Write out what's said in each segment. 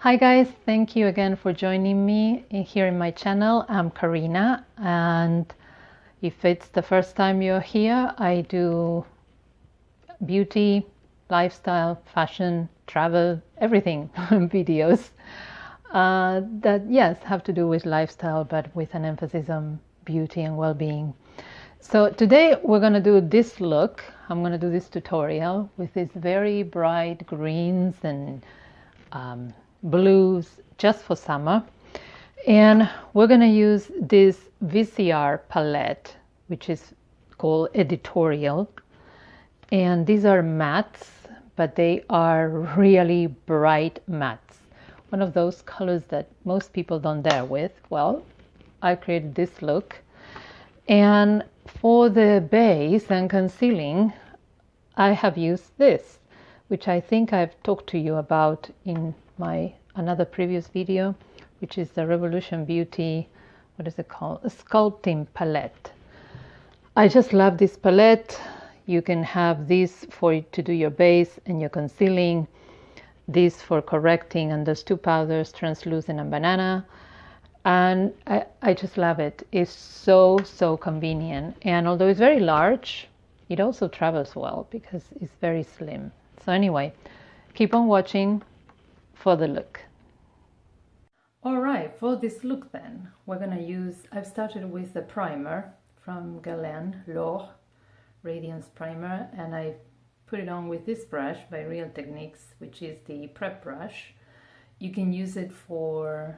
Hi guys, thank you again for joining me here in my channel. I'm Karina, and if it's the first time you're here, I do beauty, lifestyle, fashion, travel, everything videos that, yes, have to do with lifestyle, but with an emphasis on beauty and well-being. So today we're going to do this look. I'm going to do this tutorial with these very bright greens and blues just for summer, and we're going to use this Viseart palette, which is called Editorial, and these are mattes, but they are really bright mattes, one of those colors that most people don't dare with. Well, I created this look, and for the base and concealing I have used this, which I think I've talked to you about in my another previous video, which is the Revolution Beauty, what is it called, a sculpting palette. I just love this palette. You can have this for to do your base and your concealing, this for correcting, and there's two powders, translucent and banana, and I just love it. It's so convenient, and although it's very large, it also travels well because it's very slim. So anyway, keep on watching for the look. All right, for this look then, we're gonna use, I've started with the primer from Guerlain L'Or Radiance Primer, and I put it on with this brush by Real Techniques, which is the prep brush. You can use it for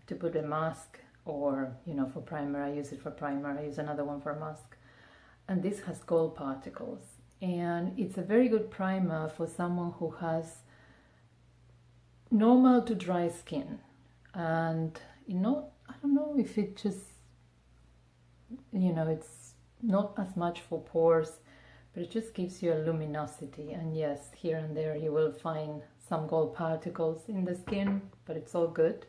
to put a mask, or for primer. I use it for primer. I use another one for a mask, and this has gold particles, and it's a very good primer for someone who has normal to dry skin. And I don't know if it just, it's not as much for pores, but it just gives you a luminosity. And yes, here and there you will find some gold particles in the skin, but it's all good.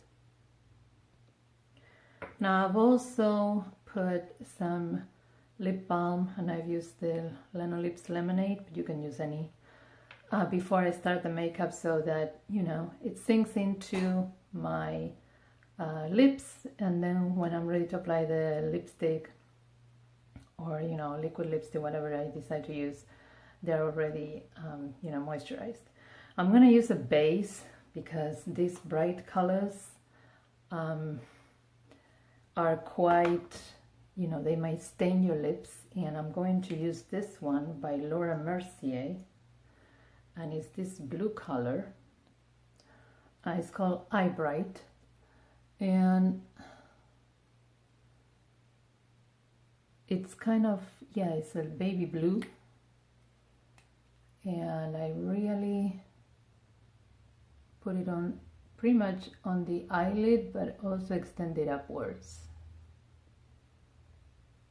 Now I've also put some lip balm, and I've used the Lenolips Lemonade, but you can use any, before I start the makeup, so that it sinks into my lips, and then when I'm ready to apply the lipstick, or liquid lipstick, whatever I decide to use, they're already moisturized. I'm gonna use a base because these bright colors are quite, they might stain your lips, and I'm going to use this one by Laura Mercier, and it's this blue color. It's called Eye Bright, and it's kind of, it's a baby blue, and I really put it on pretty much on the eyelid, but also extend it upwards.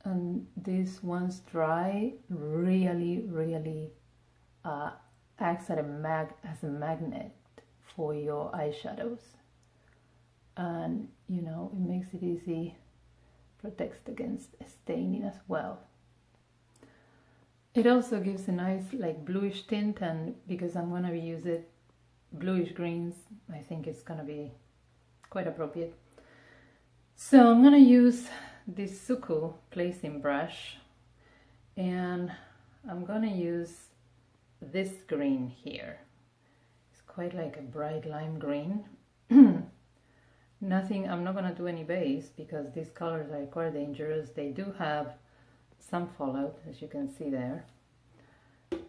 And this once dry really acts as a magnet for your eyeshadows, and it makes it easy, protects against staining as well. It also gives a nice like bluish tint, and because I'm going to use it bluish greens, I think it's going to be quite appropriate. So I'm going to use this Suku placing brush, and I'm going to use this green here. It's quite like a bright lime green. Nothing, I'm not going to do any base because these colors are quite dangerous. They do have some fallout, as you can see there.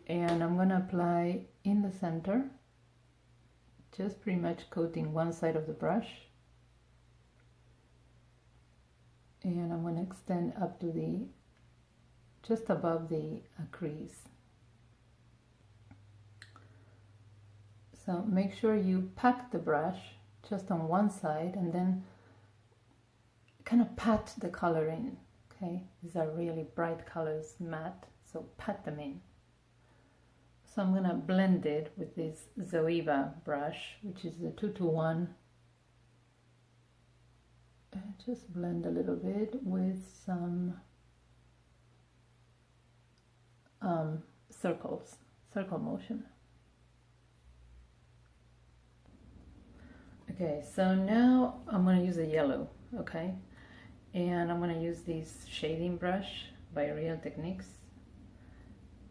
And I'm going to apply in the center, just pretty much coating one side of the brush. And I'm going to extend up to just above the crease. So make sure you pack the brush just on one side, and then kind of pat the color in, okay? These are really bright colors, matte, so pat them in. So I'm gonna blend it with this Zoeva brush, which is the 2-to-1. And just blend a little bit with some circle motion. Okay, so now I'm going to use a yellow, okay? And I'm going to use this shading brush by Real Techniques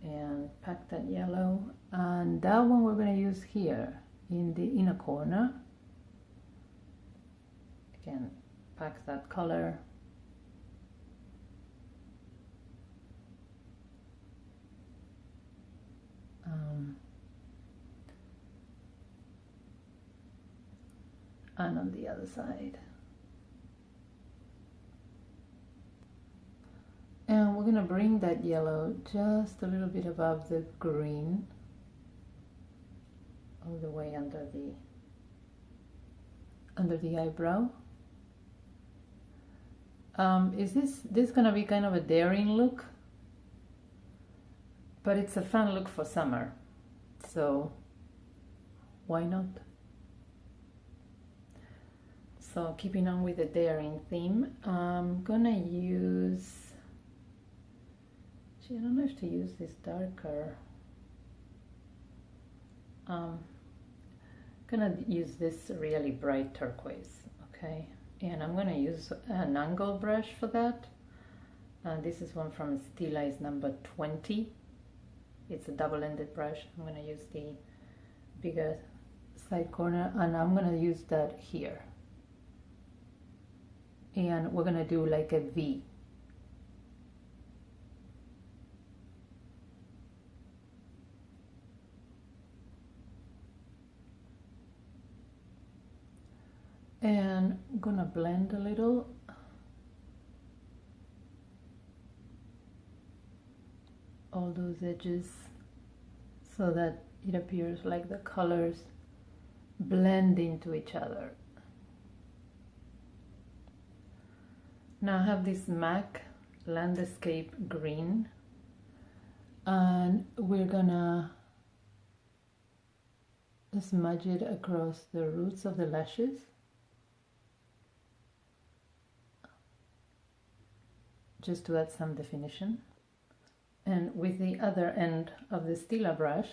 and pack that yellow. And that one we're going to use here in the inner corner. Again, pack that color. And on the other side. And we're going to bring that yellow just a little bit above the green, all the way under the eyebrow. Is this going to be kind of a daring look? But it's a fun look for summer, so why not? So keeping on with the daring theme, I'm gonna use, I don't know if to use this darker, gonna use this really bright turquoise, okay? And I'm gonna use an angle brush for that. This is one from Stila, is number 20. It's a double-ended brush. I'm gonna use the bigger side corner, and I'm gonna use that here. And we're gonna do like a V. And I'm gonna blend a little. All those edges so that it appears like the colors blend into each other. Now I have this MAC Landscape Green, and we're gonna smudge it across the roots of the lashes. Just to add some definition. And with the other end of the Stila brush,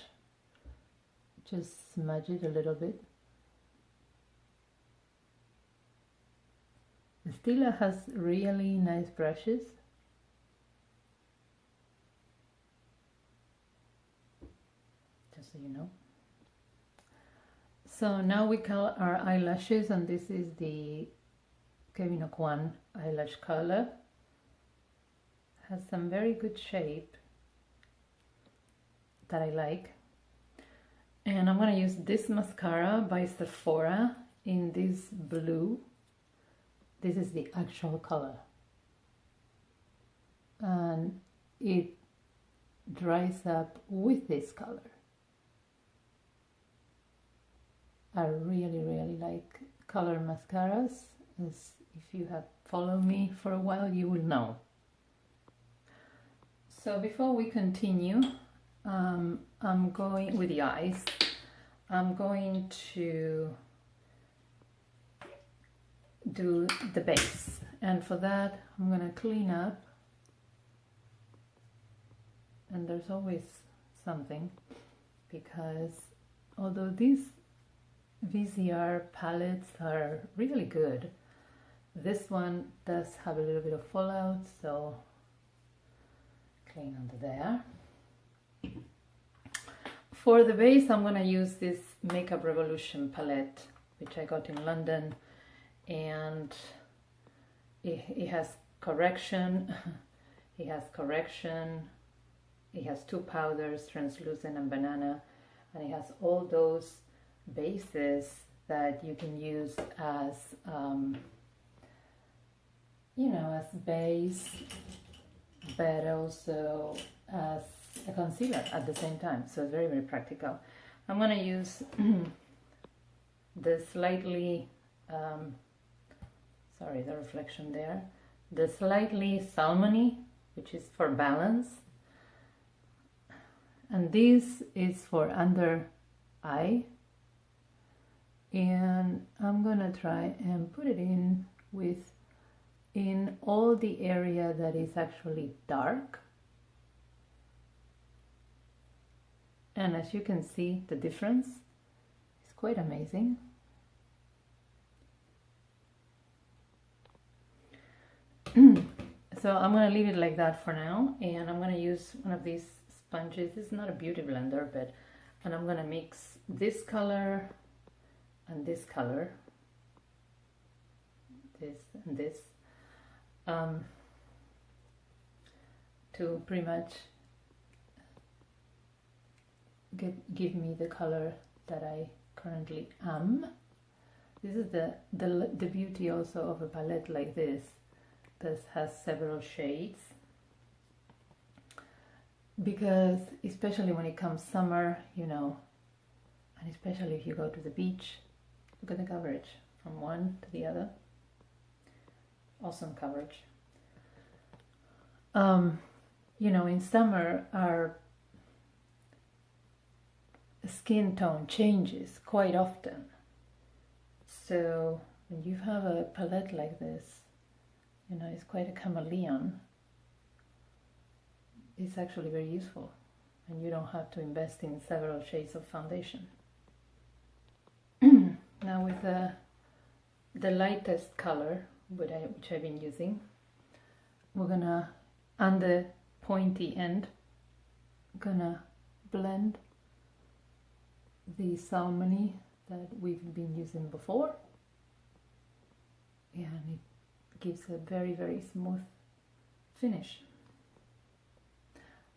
just smudge it a little bit. The Stila has really nice brushes. Just so you know. So now we color our eyelashes, and this is the Kevyn Aucoin eyelash color. Has some very good shape that I like. And I'm gonna use this mascara by Sephora in this blue. This is the actual color. And it dries up with this color. I really like color mascaras. As if you have followed me for a while, you will know. So before we continue, I'm going with the eyes. I'm going to do the base, and for that I'm going to clean up, and there's always something, because although these Viseart palettes are really good, this one does have a little bit of fallout, so clean under there. For the base, I'm going to use this Makeup Revolution palette, which I got in London, and it has correction, it has two powders, translucent and banana, and it has all those bases that you can use as, you know, as base, but also as a concealer at the same time, so it's very practical. I'm going to use the slightly, sorry, the reflection there, the slightly salmony, which is for balance, and this is for under eye, and I'm going to try and put it in all the area that is actually dark. And as you can see, the difference is quite amazing. So I'm going to leave it like that for now, and I'm going to use one of these sponges. This is not a beauty blender, and I'm going to mix this color and this color, this and this, to pretty much give me the color that I currently am. This is the beauty also of a palette like this. This has several shades, because especially when it comes summer, you know, and especially if you go to the beach, look at the coverage from one to the other. Awesome coverage. You know, in summer our skin tone changes quite often. So when you have a palette like this, you know, it's quite a chameleon. It's actually very useful, and you don't have to invest in several shades of foundation. Now with the lightest color, which I've been using, we're gonna, on the pointy end, gonna blend the salmon that we've been using before, and it gives a very, very smooth finish.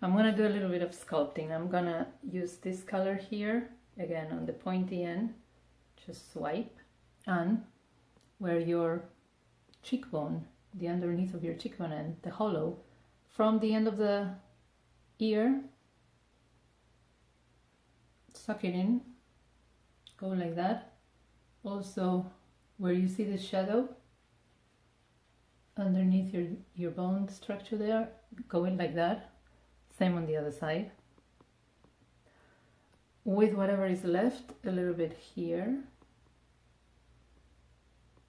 I'm gonna do a little bit of sculpting. I'm gonna use this color here, again on the pointy end, just swipe, and where your cheekbone, the underneath of your cheekbone and the hollow, from the end of the ear, suck it in, go like that. Also where you see the shadow underneath your bone structure there, go in like that. Same on the other side. With whatever is left, a little bit here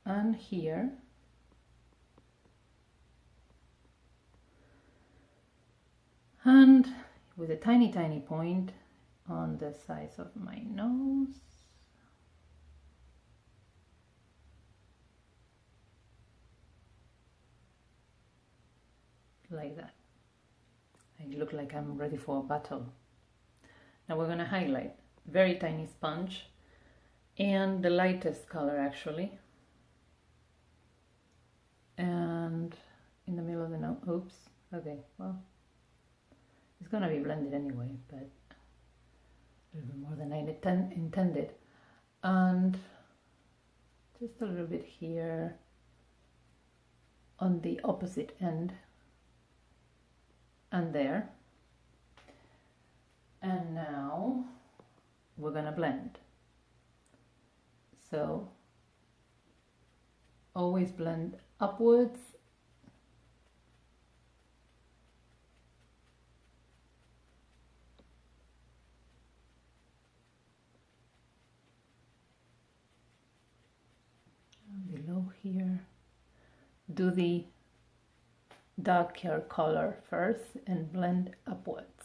and here. And with a tiny, tiny point on the sides of my nose. Like that. I look like I'm ready for a battle. Now we're going to highlight. Very tiny sponge and the lightest color actually. And in the middle of the nose. Oops. Okay, well, it's going to be blended anyway, but a little bit more than I intended. And just a little bit here on the opposite end. And there. And now we're gonna blend. So always blend upwards and below here. Do the darker color first and blend upwards.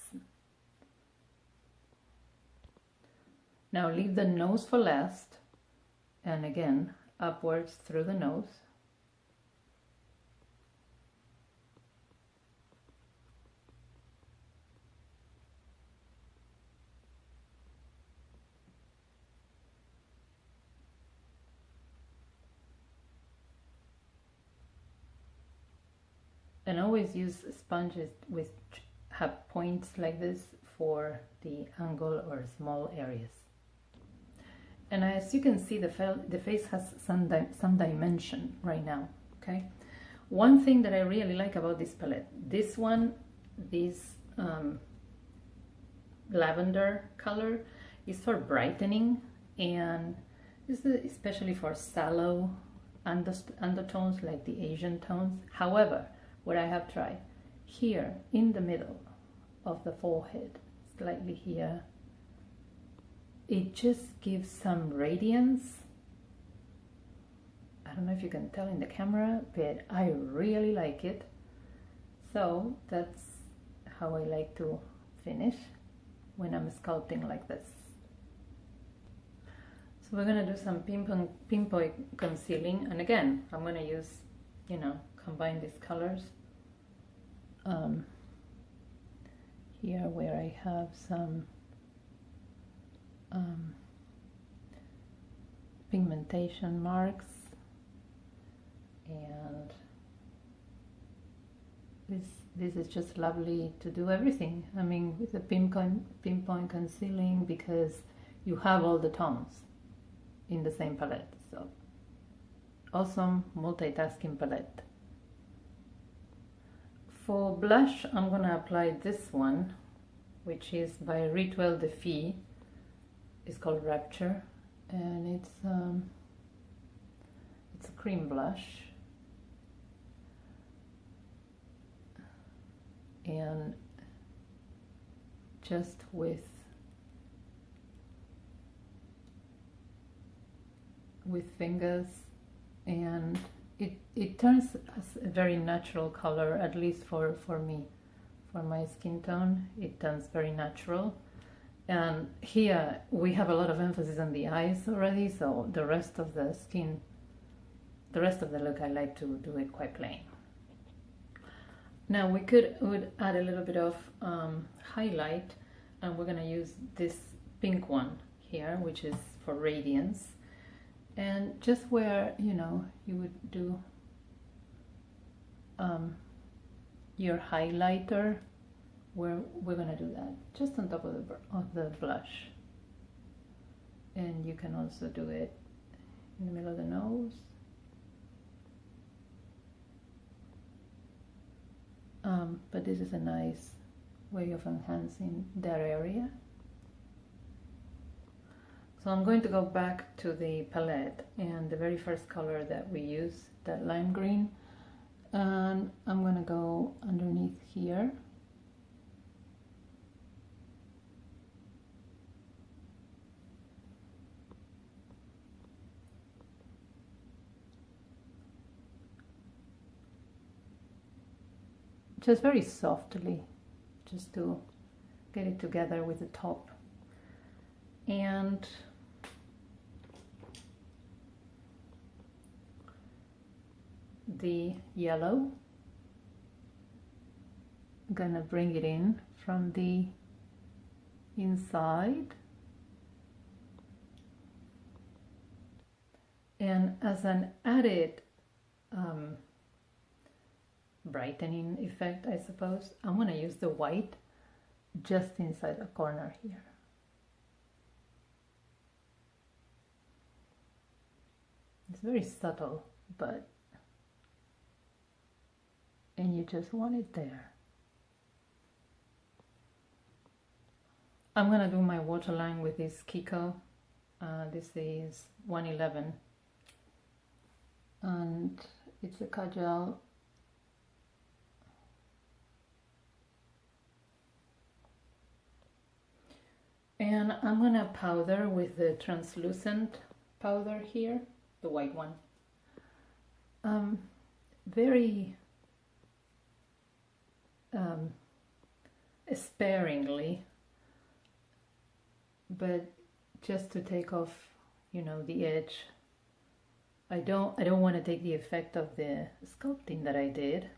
Now leave the nose for last, and again upwards through the nose. And always use sponges which have points like this for the angle or small areas. And as you can see, the face has some dimension right now, okay? One thing that I really like about this palette, this one, this lavender color, is for brightening, and this is especially for sallow undertones like the Asian tones. However, what I have tried here in the middle of the forehead, slightly here, it just gives some radiance. I don't know if you can tell in the camera, but I really like it. So that's how I like to finish when I'm sculpting like this. So we're gonna do some pinpoint concealing, and again I'm gonna use, you know, combine these colors. Here where I have some pigmentation marks, and this is just lovely to do everything. I mean, with the pinpoint concealing, because you have all the tones in the same palette. So awesome multitasking palette. For blush, I'm gonna apply this one, which is by Rituel de Fille. It's called Rapture, and it's a cream blush, and just with fingers, and it turns a very natural color, at least for me. For my skin tone, it turns very natural. And here we have a lot of emphasis on the eyes already, so the rest of the skin, the rest of the look, I like to do it quite plain. Now would add a little bit of highlight, and we're gonna use this pink one here, which is for radiance. And just where, you know, you would do your highlighter, where we're gonna do that just on top of the blush. And you can also do it in the middle of the nose. But this is a nice way of enhancing that area. So I'm going to go back to the palette, and the very first color that we use, that lime green, and I'm going to go underneath here. Just very softly, just to get it together with the top. And the yellow, I'm gonna bring it in from the inside, and as an added brightening effect, I suppose, I'm gonna use the white just inside the corner here. It's very subtle, but, and you just want it there. I'm gonna do my waterline with this KIKO. This is 111, and it's a Kajal. And I'm gonna powder with the translucent powder here, the white one. Very sparingly, but just to take off, you know, the edge. I don't want to take the effect of the sculpting that I did,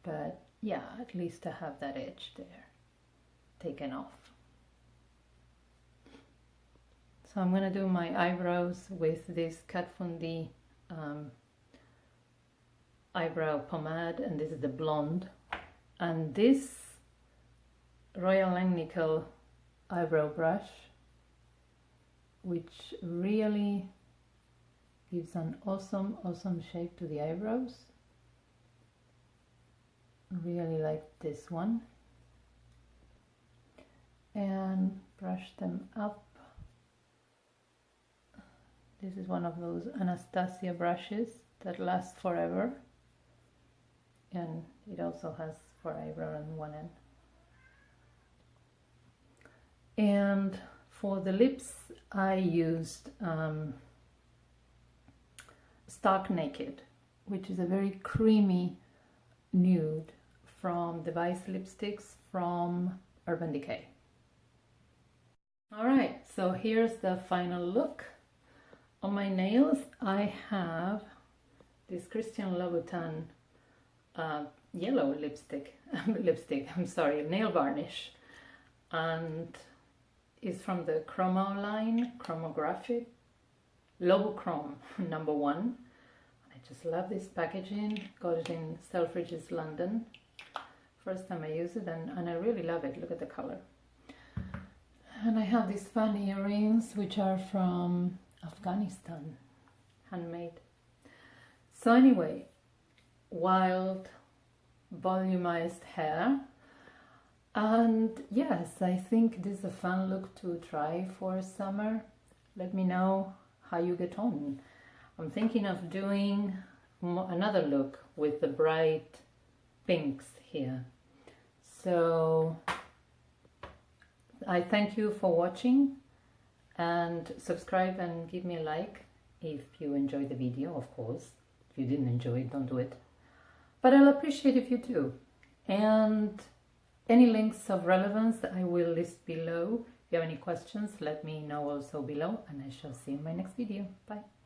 but yeah, at least to have that edge there taken off. So I'm gonna do my eyebrows with this Kat Von D eyebrow pomade, and this is the blonde, and this Royal Langnickel eyebrow brush, which really gives an awesome shape to the eyebrows. Really like this one. And brush them up. This is one of those Anastasia brushes that last forever, and it also has for eyebrow on one end. And for the lips, I used Stark Naked, which is a very creamy nude from the Vice lipsticks from Urban Decay. Alright, so here's the final look. On my nails, I have this Christian Louboutin yellow lipstick, I'm sorry, nail varnish, and is from the Chromo line, Chromographic, Loubichrome #1. I just love this packaging. Got it in Selfridges, London. First time I use it, and I really love it. Look at the color. And I have these fun earrings, which are from Afghanistan, handmade. So anyway, wild, volumized hair. And yes, I think this is a fun look to try for summer. Let me know how you get on. I'm thinking of doing another look with the bright pinks here. So I thank you for watching, and subscribe and give me a like if you enjoyed the video, of course. If you didn't enjoy it, don't do it. But I'll appreciate if you do. And any links of relevance I will list below. If you have any questions, let me know also below, and I shall see you in my next video. Bye.